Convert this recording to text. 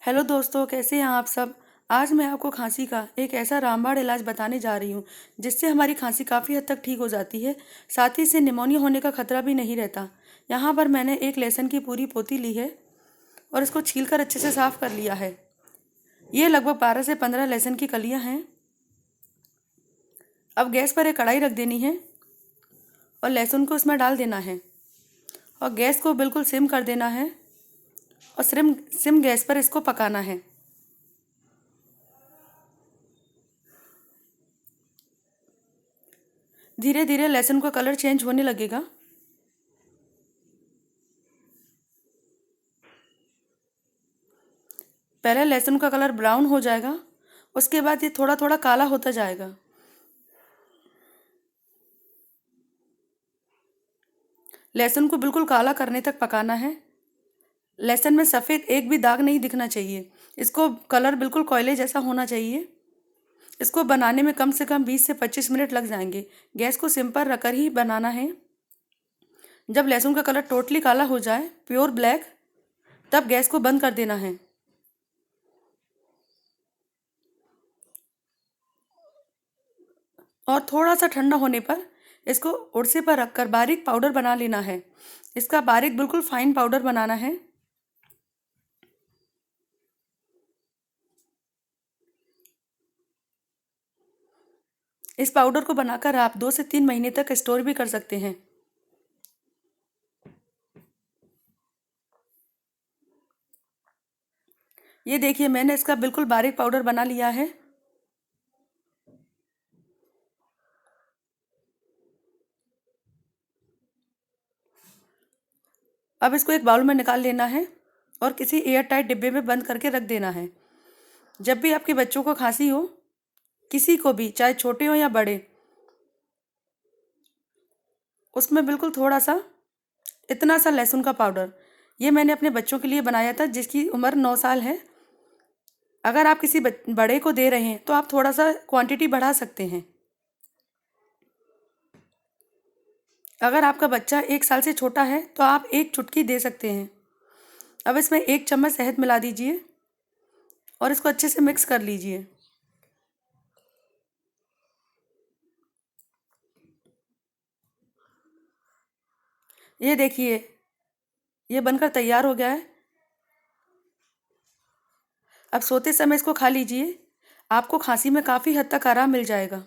Hello दोस्तों, कैसे हैं आप सब। आज मैं आपको खांसी का एक ऐसा रामबाण इलाज बताने जा रही हूँ जिससे हमारी खांसी काफ़ी हद तक ठीक हो जाती है। साथ ही इससे निमोनिया होने का खतरा भी नहीं रहता। यहाँ पर मैंने एक लहसुन की पूरी पोती ली है और इसको छीलकर अच्छे से साफ कर लिया है। ये लगभग 12 से 15 लहसुन की कलियाँ हैं। अब गैस पर एक कढ़ाई रख देनी है और लहसुन को उसमें डाल देना है और गैस को बिल्कुल सिम कर देना है और सिम गैस पर इसको पकाना है। धीरे धीरे लहसुन का कलर चेंज होने लगेगा। पहले लहसुन का कलर ब्राउन हो जाएगा, उसके बाद ये थोड़ा थोड़ा काला होता जाएगा। लहसुन को बिल्कुल काला करने तक पकाना है। लहसुन में सफ़ेद एक भी दाग नहीं दिखना चाहिए। इसको कलर बिल्कुल कोयले जैसा होना चाहिए। इसको बनाने में कम से कम 20 से 25 मिनट लग जाएंगे। गैस को सिम पर रखकर ही बनाना है। जब लहसुन का कलर टोटली काला हो जाए, प्योर ब्लैक, तब गैस को बंद कर देना है। और थोड़ा सा ठंडा होने पर इसको उड़से पर रखकर बारीक पाउडर बना लेना है। इसका बारीक बिल्कुल फाइन पाउडर बनाना है। इस पाउडर को बनाकर आप 2 से 3 महीने तक स्टोर भी कर सकते हैं। ये देखिए, मैंने इसका बिल्कुल बारीक पाउडर बना लिया है। अब इसको एक बाउल में निकाल लेना है और किसी एयर टाइट डिब्बे में बंद करके रख देना है। जब भी आपके बच्चों को खांसी हो, किसी को भी, चाहे छोटे हो या बड़े, उसमें बिल्कुल थोड़ा सा, इतना सा लहसुन का पाउडर, ये मैंने अपने बच्चों के लिए बनाया था जिसकी उम्र 9 साल है। अगर आप किसी बड़े को दे रहे हैं तो आप थोड़ा सा क्वांटिटी बढ़ा सकते हैं। अगर आपका बच्चा 1 साल से छोटा है तो आप 1 चुटकी दे सकते हैं। अब इसमें 1 चम्मच शहद मिला दीजिए और इसको अच्छे से मिक्स कर लीजिए। ये देखिए, ये बनकर तैयार हो गया है। अब सोते समय इसको खा लीजिए। आपको खांसी में काफ़ी हद तक आराम मिल जाएगा।